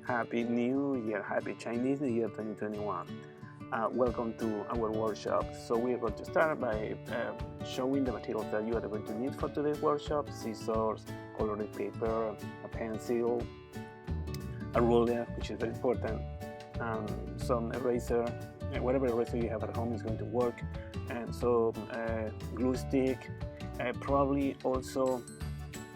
Happy New Year, Happy Chinese New Year 2021. Welcome to our workshop. So we are going to start by showing the materials that you are going to need for today's workshop: scissors, coloring paper, a pencil, a ruler, which is very important, some eraser, whatever eraser you have at home is going to work, and so glue stick, probably also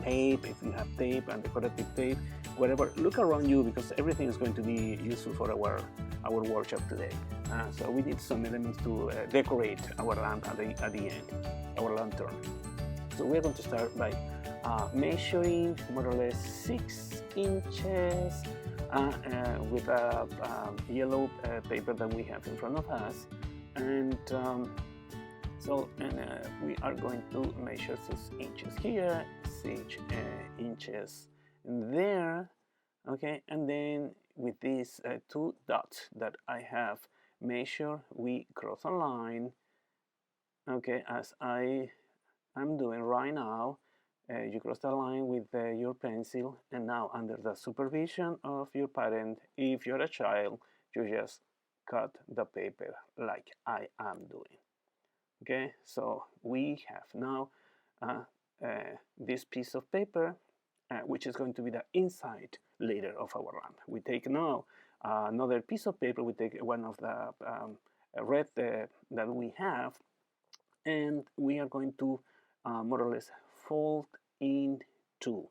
tape if you have tape and decorative tape, whatever. Look around you because everything is going to be useful for our workshop today. So we need some elements to decorate our lamp at the end, our lantern. So we're going to start by measuring more or less 6 inches with a yellow paper that we have in front of us, and we are going to measure 6 inches here, 6 inches there, okay, and then with these 2 dots that I have measured, we cross a line, okay, as I'm doing right now. You cross the line with your pencil, and now under the supervision of your parent, if you're a child, you just cut the paper like I am doing. Okay, so we have now this piece of paper, which is going to be the inside layer of our lamp. We take now another piece of paper, we take one of the red that we have, and we are going to more or less fold in two,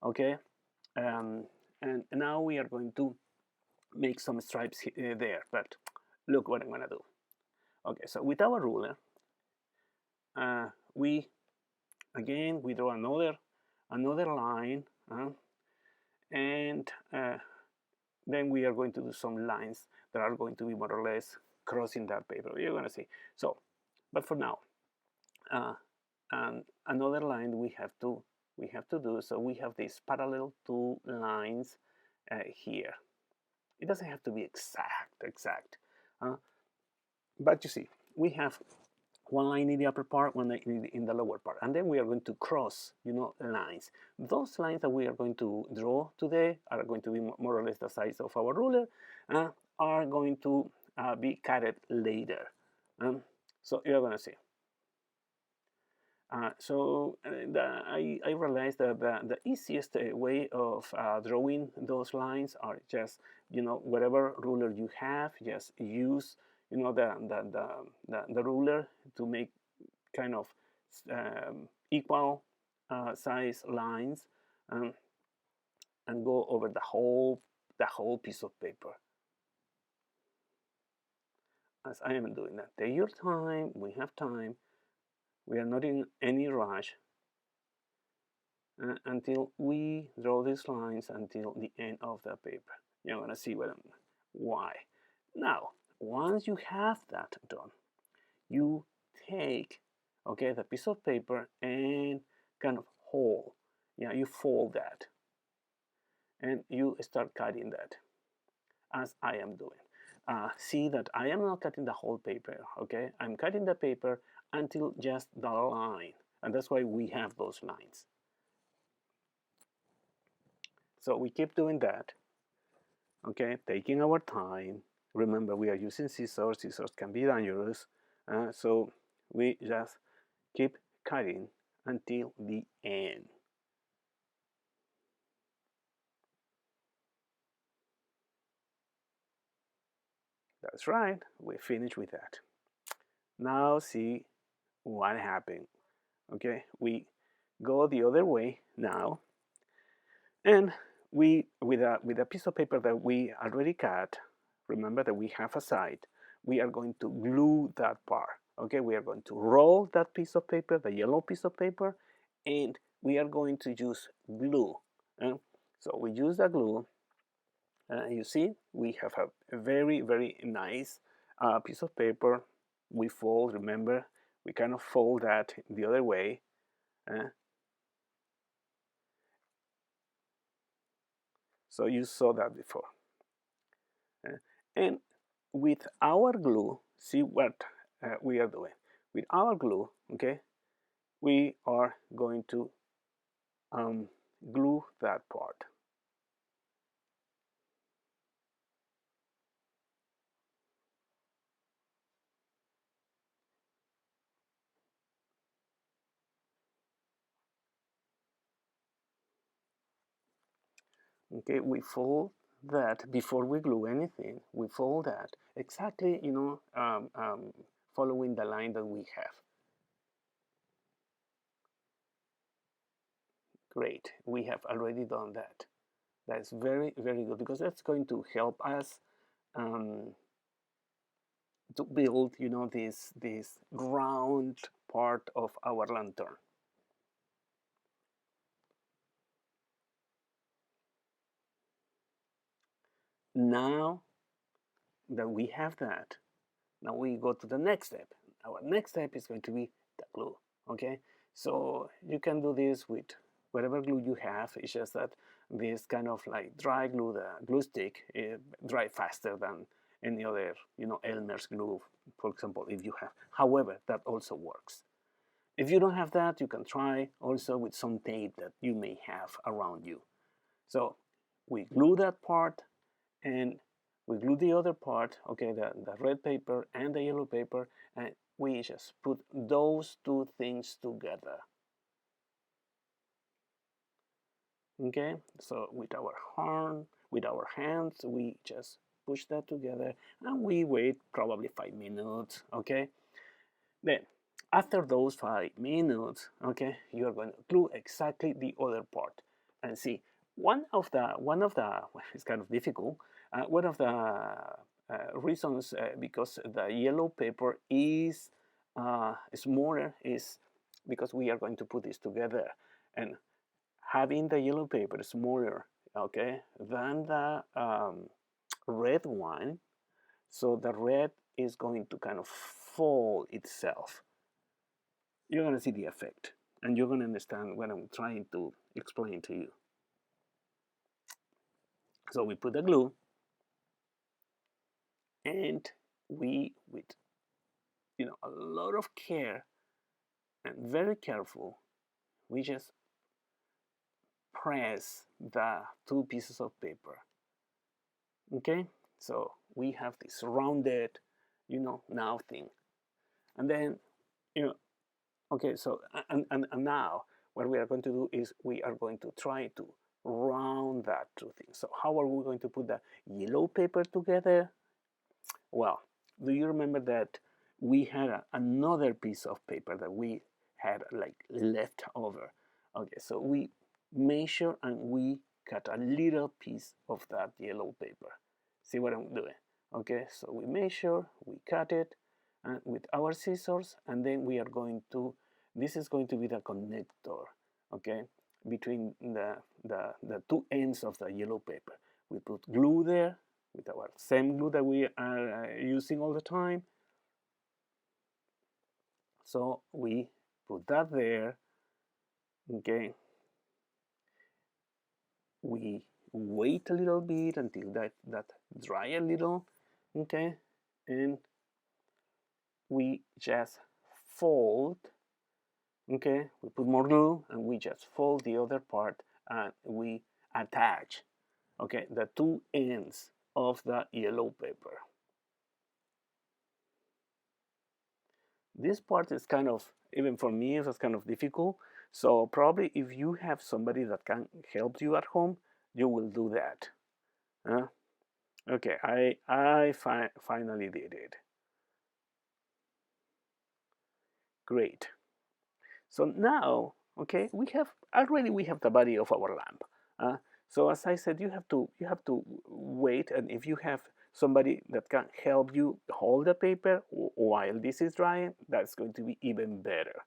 okay, and now we are going to make some stripes there, but look what I'm gonna do. Okay, so with our ruler, we draw another line, and then we are going to do some lines that are going to be more or less crossing that paper. You're gonna see. So, but for now, another line we have to do. So we have these parallel 2 lines here. It doesn't have to be exact, but you see, we have one line in the upper part, one line in the lower part, and then we are going to cross, lines. Those lines that we are going to draw today are going to be more or less the size of our ruler, are going to be cutted later. So you're going to see. I realized that the easiest way of drawing those lines are just, whatever ruler you have, just use the ruler to make kind of equal size lines, and go over the whole piece of paper, as I am doing that. Take your time. We have time. We are not in any rush until we draw these lines until the end of the paper. You're gonna see why. Now, once you have that done, you take, okay, the piece of paper and kind of you fold that, and you start cutting that, as I am doing. See that I am not cutting the whole paper, okay? I'm cutting the paper until just the line, and that's why we have those lines. So we keep doing that, okay, taking our time. Remember, we are using scissors. Scissors can be dangerous, so we just keep cutting until the end. That's right, we finished with that. Now see what happened. Okay, we go the other way now, and we with a piece of paper that we already cut, remember that we have a side, we are going to glue that part. Okay, we are going to roll that piece of paper, the yellow piece of paper, and we are going to use glue. So we use the glue. You see, we have a very, very nice piece of paper. We fold, remember, we kind of fold that the other way. So you saw that before. And with our glue, see what we are doing. With our glue, okay, we are going to glue that part. Okay, we fold that before we glue anything. We fold that exactly, following the line that we have. Great, we have already done that. That's very, very good, because that's going to help us to build, this round part of our lantern. Now that we have that, now we go to the next step. Our next step is going to be the glue. Okay, so you can do this with whatever glue you have. It's just that this kind of like dry glue, the glue stick, dry faster than any other, Elmer's glue, for example, if you have. However, that also works. If you don't have that, you can try also with some tape that you may have around you. So we glue that part, and we glue the other part, okay, the red paper and the yellow paper, and we just put those two things together. Okay, so with our hands, we just push that together, and we wait probably 5 minutes. Okay, then after those 5 minutes, okay, you are going to glue exactly the other part. And see, one of the well, it's kind of difficult. One of the reasons because the yellow paper is smaller is because we are going to put this together, and having the yellow paper smaller, okay, than the red one, so the red is going to kind of fold itself. You're going to see the effect, and you're going to understand what I'm trying to explain to you. So we put the glue, and we, with a lot of care and very careful, we just press the two pieces of paper. Okay, so we have this rounded, now thing, and then okay. So and now what we are going to do is we are going to try to round that two things. So how are we going to put the yellow paper together? Well, do you remember that we had another piece of paper that we had like left over? Okay, so we measure and we cut a little piece of that yellow paper. See what I'm doing? Okay, so we measure, we cut it with our scissors, and then we are going to, this is going to be the connector, okay, between the two ends of the yellow paper. We put glue there with our same glue that we are using all the time. So we put that there, okay. We wait a little bit until that dry a little, okay, and we just fold, okay. We put more glue and we just fold the other part, and we attach, okay, the two ends of the yellow paper. This part is kind of, even for me, it was kind of difficult. So probably if you have somebody that can help you at home, you will do that. Okay, I finally did it. Great. So now, okay, we have the body of our lamp. So as I said, you have to wait, and if you have somebody that can help you hold the paper while this is drying, that's going to be even better.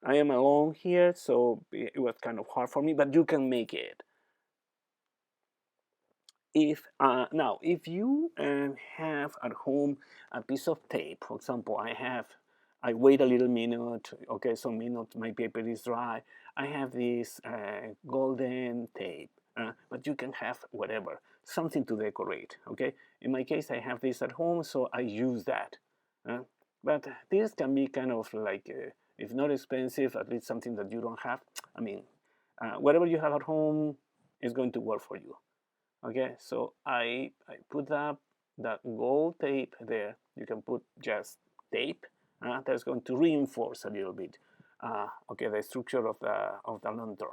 I am alone here, so it was kind of hard for me, but you can make it. If now, if you have at home a piece of tape, for example, I wait a little minute, okay, some minutes, my paper is dry. I have this golden tape, but you can have whatever, something to decorate, okay? In my case, I have this at home, so I use that. But this can be kind of like, if not expensive, at least something that you don't have. I mean, whatever you have at home is going to work for you. Okay, so I put that gold tape there. You can put just tape. That's going to reinforce a little bit. Okay, the structure of the lantern.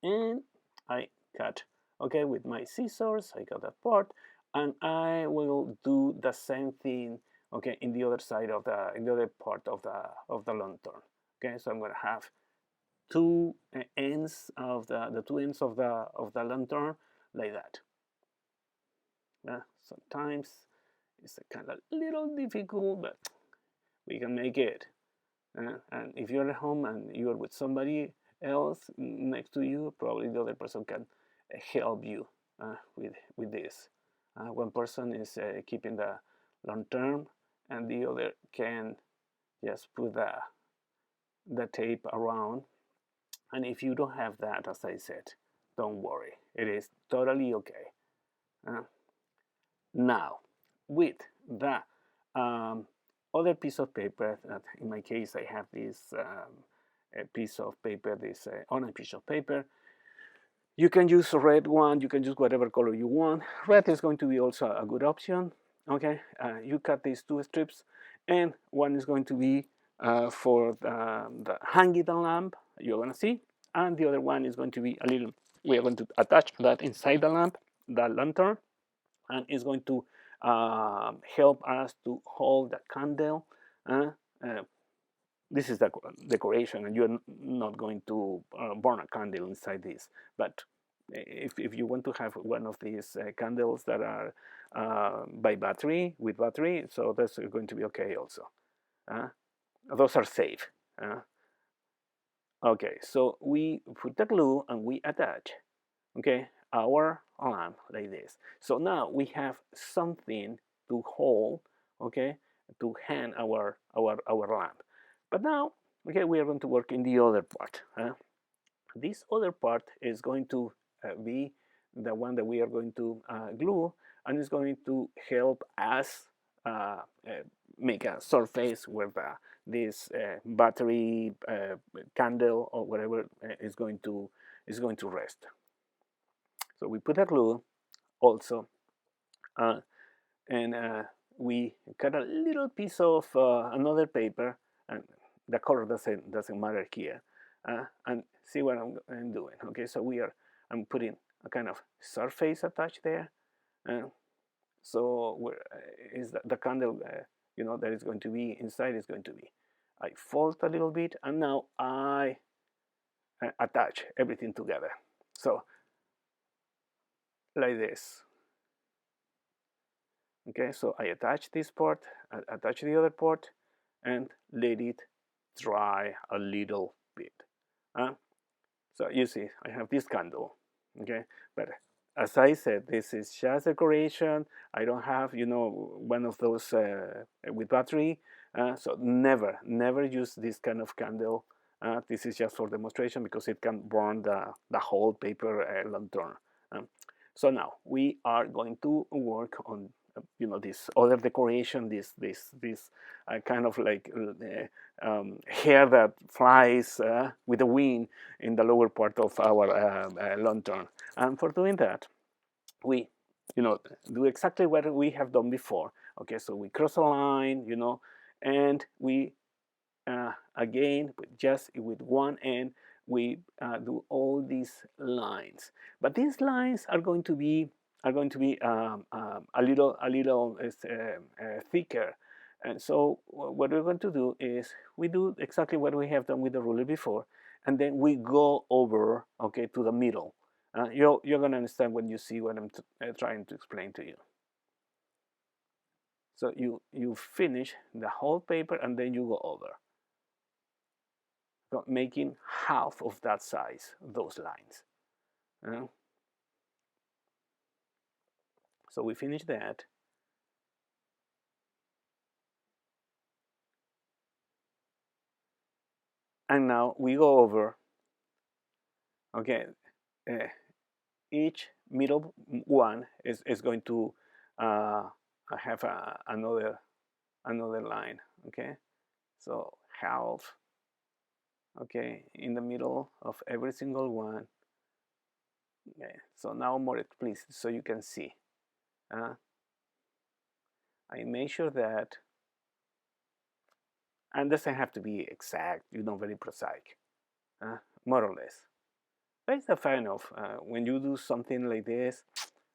And I cut. Okay, with my scissors, I got that part, and I will do the same thing. Okay, in the other side of in the other part of the lantern. Okay, so I'm gonna have two ends of the two ends of the lantern like that. Sometimes it's a kind of little difficult, but we can make it. And if you're at home and you're with somebody else next to you, probably the other person can help you with this. One person is keeping the lantern, and the other can just put the tape around. And if you don't have that, as I said, don't worry. It is totally okay. Now, with the other piece of paper, that in my case I have this piece of paper, this orange piece of paper. You can use a red one, you can use whatever color you want. Red is going to be also a good option. Okay, you cut these two strips, and one is going to be for the hanging the lamp, you're going to see, and the other one is going to be a little, we are going to attach that inside the lamp, the lantern, and it's going to help us to hold the candle. This is the decoration, and you're not going to burn a candle inside this. But if you want to have one of these candles that are by battery, with battery, so that's going to be okay also. Those are safe. Okay, so we put the glue and we attach, okay, our lamp like this. So now we have something to hold, okay, to hang our lamp. But now, okay, we are going to work in the other part. This other part is going to be the one that we are going to glue, and it's going to help us make a surface where this battery candle or whatever is going to rest. So we put a glue also, and we cut a little piece of another paper, and the color doesn't matter here. And see what I'm doing. Okay, so I'm putting a kind of surface attached there. So where is the candle? That is going to be inside is going to be. I fold a little bit, and now I attach everything together. So like this. Okay, so I attach this part, attach the other part, and let it dry a little bit. So you see, I have this candle. Okay, but as I said, this is just decoration. I don't have, one of those with battery. So never use this kind of candle. This is just for demonstration because it can burn the whole paper lantern. So now we are going to work on this other decoration, this kind of like hair that flies with the wind in the lower part of our lantern. And for doing that, we do exactly what we have done before. Okay, so we cross a line, and we again just with one end we do all these lines, but these lines are going to be a little thicker. And so what we're going to do is we do exactly what we have done with the ruler before, and then we go over, okay, to the middle. You're going to understand when you see what I'm trying to explain to you. So you finish the whole paper and then you go over, making half of that size, those lines. So we finish that. And now we go over, okay, each middle one is going to have another line, okay? So half, okay, in the middle of every single one. Okay, so now more explicit so you can see. I measure that, and doesn't have to be exact, very precise, more or less. That's a fan of when you do something like this,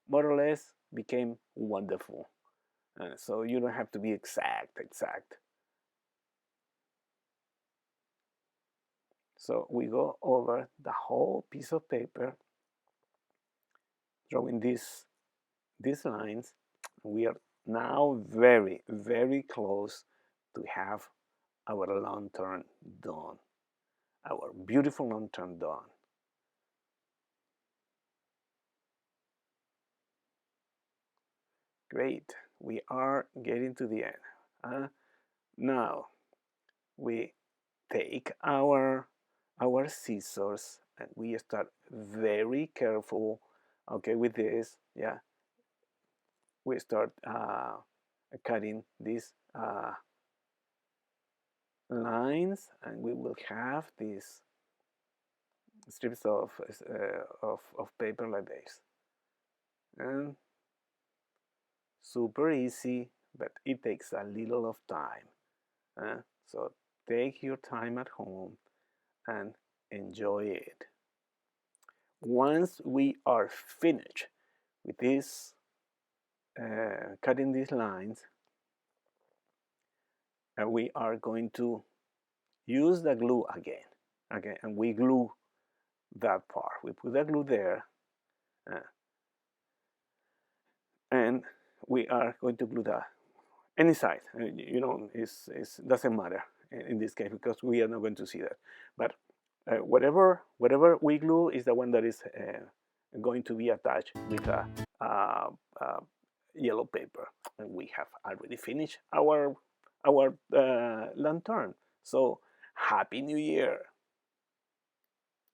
more or less became wonderful. So you don't have to be exact. So we go over the whole piece of paper, drawing these lines. We are now very close to have our lantern done, our beautiful lantern done. Great, we are getting to the end. Now we take our scissors and we start very careful, okay, with this. Yeah, we start cutting these lines, and we will have these strips of paper like this. And super easy, but it takes a little of time. So take your time at home and enjoy it. Once we are finished with this, cutting these lines, we are going to use the glue again. Okay, and we glue that part. We put the glue there, uh, and we are going to glue the any side. You know, it doesn't matter in this case because we are not going to see that. But whatever we glue is the one that is going to be attached with a yellow paper, and we have already finished our lantern. So happy New Year!